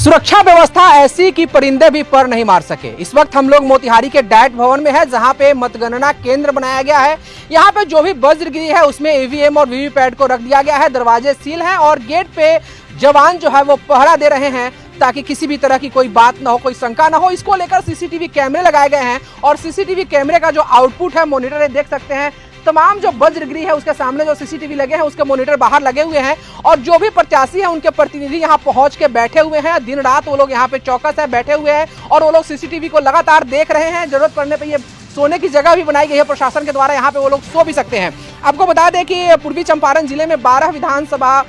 सुरक्षा व्यवस्था ऐसी कि परिंदे भी पर नहीं मार सके। इस वक्त हम लोग मोतिहारी के डाइट भवन में है, जहां पे मतगणना केंद्र बनाया गया है। यहां पे जो भी वज्र गिरी है उसमें ईवीएम और वीवीपैट को रख दिया गया है। दरवाजे सील हैं और गेट पे जवान जो है वो पहरा दे रहे हैं ताकि किसी भी तरह की कोई बात ना हो, कोई शंका ना हो। इसको लेकर सीसीटीवी कैमरे लगाए गए हैं और सीसीटीवी कैमरे का जो आउटपुट है, मॉनिटर है, देख सकते हैं। तमाम जो वज्रगिरी है उसके सामने जो सीसीटीवी लगे हैं उसके मॉनिटर बाहर लगे हुए हैं और जो भी प्रत्याशी है उनके प्रतिनिधि यहां पहुंच के बैठे हुए हैं। दिन रात वो लोग यहां पे चौकस है, बैठे हुए हैं और वो लोग सीसीटीवी को लगातार देख रहे हैं। जरूरत पड़ने पे ये सोने की जगह भी बनाई गई है प्रशासन के द्वारा, यहाँ पे वो लोग सो भी सकते हैं। आपको बता दें कि पूर्वी चंपारण जिले में 12 विधानसभा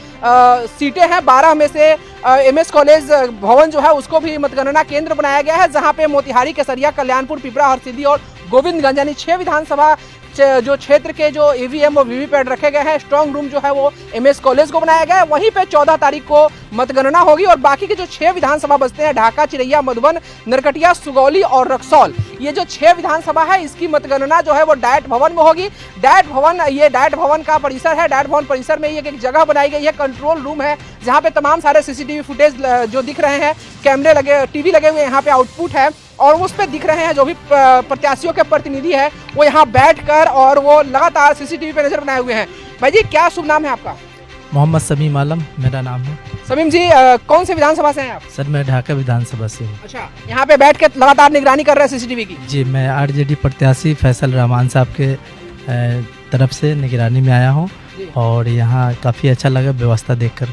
सीटें हैं। 12 में से एमएस कॉलेज भवन जो है उसको भी मतगणना केंद्र बनाया गया है, जहाँ पे मोतिहारी, केसरिया, कल्याणपुर, पिपरा, हरसिद्धि और गोविंदगंज यानी 6 विधानसभा जो क्षेत्र के जो ईवीएम और वीवीपैट रखे गए हैं। स्ट्रांग रूम जो है वो एमएस कॉलेज को बनाया गया है। वहीं पे 14 तारीख को मतगणना होगी और बाकी के जो 6 विधानसभा बचते हैं, ढाका, चिरैया, मधुबन, नरकटिया, सुगौली और रक्सौल, ये जो 6 विधानसभा है इसकी मतगणना जो है वो डाइट भवन में होगी। डाइट भवन, ये डाइट भवन का परिसर है। डाइट भवन परिसर में ये एक जगह बनाई गई है, कंट्रोल रूम है, जहाँ पे तमाम सारे सीसीटीवी फुटेज जो दिख रहे हैं, कैमरे लगे, टीवी लगे हुए, यहाँ पे आउटपुट है और उस पे दिख रहे हैं जो भी प्रत्याशियों के प्रतिनिधि है वो यहाँ बैठकर और वो लगातार सीसीटीवी पे नजर बनाए हुए हैं। भाई जी, क्या शुभ नाम है आपका? मोहम्मद समीम आलम मेरा नाम है। समीम जी, कौन से विधानसभा से हैं आप? सर मैं ढाका विधानसभा से हूँ। अच्छा, यहाँ पे बैठ के लगातार निगरानी कर रहे हैं सीसीटीवी की? जी, मैं आरजेडी प्रत्याशी फैसल रहमान साहब के तरफ से निगरानी में आया हूँ और यहाँ काफ़ी अच्छा लगा व्यवस्था देखकर।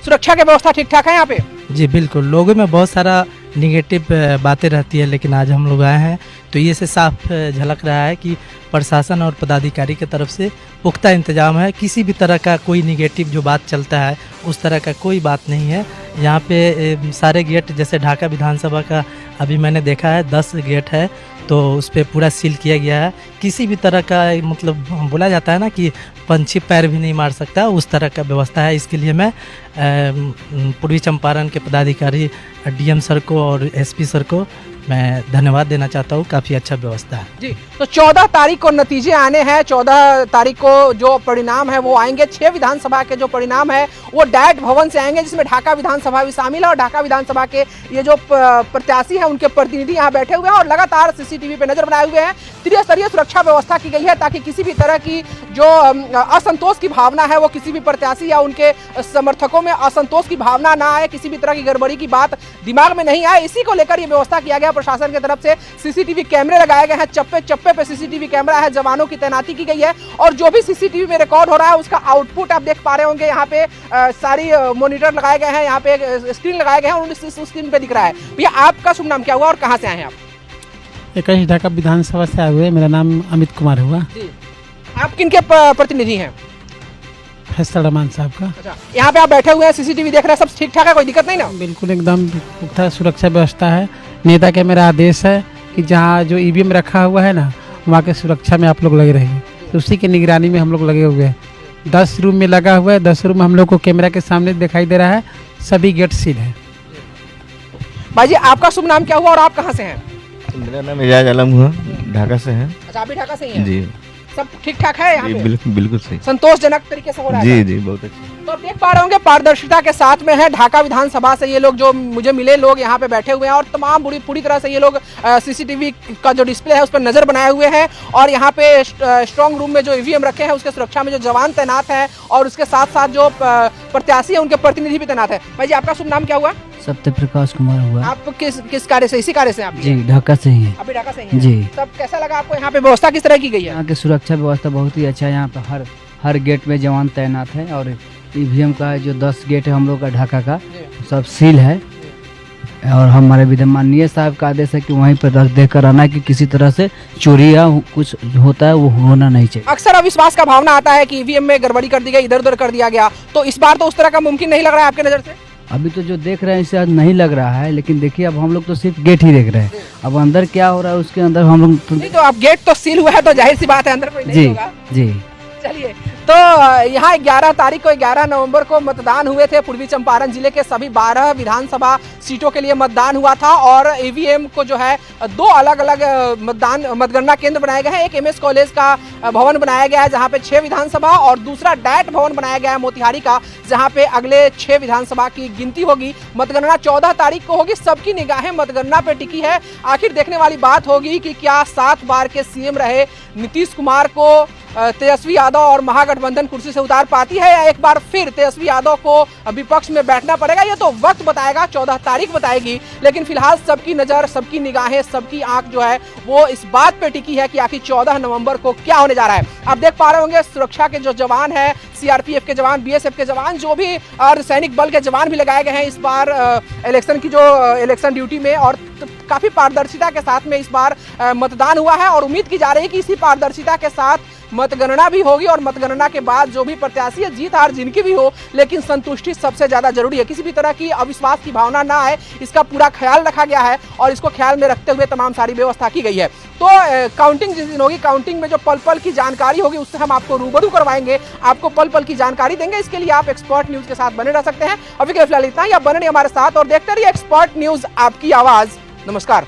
सुरक्षा की व्यवस्था ठीक ठाक है यहाँ पे? जी बिल्कुल, लोगों में बहुत सारा निगेटिव बातें रहती है, लेकिन आज हम लोग आए हैं तो ये से साफ झलक रहा है कि प्रशासन और पदाधिकारी की तरफ से पुख्ता इंतजाम है। किसी भी तरह का कोई निगेटिव जो बात चलता है उस तरह का कोई बात नहीं है। यहाँ पे सारे गेट, जैसे ढाका विधानसभा का अभी मैंने देखा है 10 गेट है तो उस पर पूरा सील किया गया है। किसी भी तरह का, मतलब बोला जाता है ना कि पंछी पैर भी नहीं मार सकता, उस तरह का व्यवस्था है। इसके लिए मैं पूर्वी चंपारण के पदाधिकारी डीएम सर को और एसपी सर को मैं धन्यवाद देना चाहता हूँ। काफ़ी अच्छा व्यवस्था है जी। तो 14 तारीख को नतीजे आने हैं। 14 तारीख को जो परिणाम है वो आएंगे। 6 विधानसभा के जो परिणाम है वो डाइट भवन से आएंगे, जिसमें ढाका विधानसभा भी शामिल है और ढाका विधानसभा के ये जो प्रत्याशी हैं उनके प्रतिनिधि यहाँ बैठे हुए हैं और लगातार सीसीटीवी पे नजर बनाए हुए हैं। त्रिस्तरीय सुरक्षा व्यवस्था की गई है ताकि किसी भी तरह की जो असंतोष की भावना है वो किसी भी प्रत्याशी या उनके समर्थकों में असंतोष की भावना ना आए, किसी भी तरह की गड़बड़ी की बात दिमाग में नहीं आए। इसी को लेकर ये व्यवस्था किया गया। प्रशासन की तरफ से सीसीटीवी कैमरे लगाए गए हैं, चप्पे चप्पे पे सीसीटीवी कैमरा है, जवानों की तैनाती की गई है और जो भी सीसीटीवी में रिकॉर्ड हो रहा है उसका आउटपुट आप देख पा रहे होंगे। यहाँ पे सारी मॉनिटर लगाए गए हैं, यहाँ पे स्क्रीन लगाए गए हैं और उस स्क्रीन पे दिख रहा है। भैया, आपका शुभ नाम क्या हुआ और कहाँ से आए हैं आप? 21 ढाका विधानसभा से आए हुए, मेरा नाम अमित कुमार हुआ जी। आप किनके प्रतिनिधि हैं? फैसल रहमान साहब का। अच्छा, यहाँ पे आप बैठे हुए हैं, सीसीटीवी देख रहे हैं, सब ठीक ठाक है, कोई दिक्कत नहीं ना? बिल्कुल एकदम पुख्ता सुरक्षा व्यवस्था है। नेता के मेरा आदेश है कि जहाँ जो ईवीएम रखा हुआ है ना वहाँ के सुरक्षा में आप लोग लगे रहिए, तो उसी की निगरानी में हम लोग लगे हुए हैं। 10 रूम में लगा हुआ है, 10 रूम हम लोग को कैमरा के सामने दिखाई दे रहा है, सभी गेट सील है। भाई जी, आपका शुभ नाम क्या हुआ और आप कहाँ से हैं? मेरा नाम एजाज आलम हुआ, ढाका से है। अच्छा, आप भी ढाका से ही हैं? जी। सब ठीक ठाक है यहाँ पे? बिल्कुल सही, संतोषजनक तरीके से हो रहा है? जी जी, बहुत अच्छा। तो आप देख पा रहे होंगे पारदर्शिता के साथ में है। ढाका विधानसभा से ये लोग जो मुझे मिले लोग यहाँ पे बैठे हुए हैं और तमाम पूरी तरह से ये लोग सीसीटीवी का जो डिस्प्ले है उस पर नजर बनाए हुए हैं और यहाँ पे स्ट्रांग रूम में जो ईवीएम रखे हैं उसके सुरक्षा में जो जवान तैनात है और उसके साथ साथ जो प्रत्याशी है उनके प्रतिनिधि भी तैनात है। भाई जी, आपका शुभ नाम क्या हुआ? सत्य प्रकाश कुमार हुआ। आप किस कार्य से? इसी कार्य से आप? जी, ढाका से ही है। अभी ढाका से ही हैं? जी। तब कैसा लगा आपको? यहाँ पे व्यवस्था किस तरह की गई है? यहाँ की सुरक्षा व्यवस्था बहुत ही अच्छा है। यहाँ पे हर गेट में जवान तैनात है और ईवीएम का जो 10 गेट है हम लोग का ढाका का सब सील है और हमारे विधानमाननीय साहब का आदेश है कि वहीं पर रख देकर आना कि किसी तरह से चोरी या कुछ होता है वो होना नहीं चाहिए। अक्सर अविश्वास का भावना आता है कि ईवीएम में गड़बड़ी कर दी गई, इधर उधर कर दिया गया, तो इस बार तो उस तरह का मुमकिन नहीं लग रहा है आपके नजर से? अभी तो जो देख रहे हैं इससे नहीं लग रहा है, लेकिन देखिए अब हम लोग तो सिर्फ गेट ही देख रहे हैं, अब अंदर क्या हो रहा है उसके अंदर हम लोग नहीं, तो अब गेट तो सील हुआ है तो जाहिर सी बात है अंदर कोई नहीं होगा। जी। चलिए, तो यहाँ 11 तारीख को 11 नवंबर को मतदान हुए थे। पूर्वी चंपारण जिले के सभी 12 विधानसभा सीटों के लिए मतदान हुआ था और ईवीएम को जो है 2 अलग अलग मतगणना केंद्र बनाए गए हैं। एक एमएस कॉलेज का भवन बनाया गया है जहाँ पे 6 विधानसभा और दूसरा डैट भवन बनाया गया है मोतिहारी का, जहाँ पे अगले 6 विधानसभा की गिनती होगी। मतगणना 14 तारीख को होगी। सबकी निगाहें मतगणना पे टिकी है। आखिर देखने वाली बात होगी कि क्या 7 बार के सीएम रहे नीतीश कुमार को तेजस्वी यादव और महागठबंधन कुर्सी से उतार पाती है या एक बार फिर तेजस्वी यादव को विपक्ष में बैठना पड़ेगा। ये तो वक्त बताएगा, 14 तारीख बताएगी। लेकिन फिलहाल सबकी नजर, सबकी निगाहें, सबकी आंख जो है वो इस बात पे टिकी है कि आखिर 14 नवंबर को क्या होने जा रहा है। आप देख पा रहे होंगे सुरक्षा के जो जवान है, सीआरपीएफ के जवान, बीएसएफ के जवान, जो भी अर्धसैनिक बल के जवान भी लगाए गए हैं इस बार इलेक्शन की जो इलेक्शन ड्यूटी में, और काफी पारदर्शिता के साथ में इस बार मतदान हुआ है और उम्मीद की जा रही है कि इसी पारदर्शिता के साथ मतगणना भी होगी और मतगणना के बाद जो भी प्रत्याशी है, जीत हार जिनकी भी हो, लेकिन संतुष्टि सबसे ज्यादा जरूरी है। किसी भी तरह की अविश्वास की भावना ना आए, इसका पूरा ख्याल रखा गया है और इसको ख्याल में रखते हुए तमाम सारी व्यवस्था की गई है। तो काउंटिंग जिस दिन होगी, काउंटिंग में जो पल पल की जानकारी होगी उससे हम आपको रूबरू करवाएंगे, आपको पल पल की जानकारी देंगे। इसके लिए आप एक्सपर्ट न्यूज के साथ बने रह सकते हैं। अभी के फिलहाल इतना ही, आप बने रहिए हमारे साथ और देखते रहिए एक्सपर्ट न्यूज, आपकी आवाज। नमस्कार।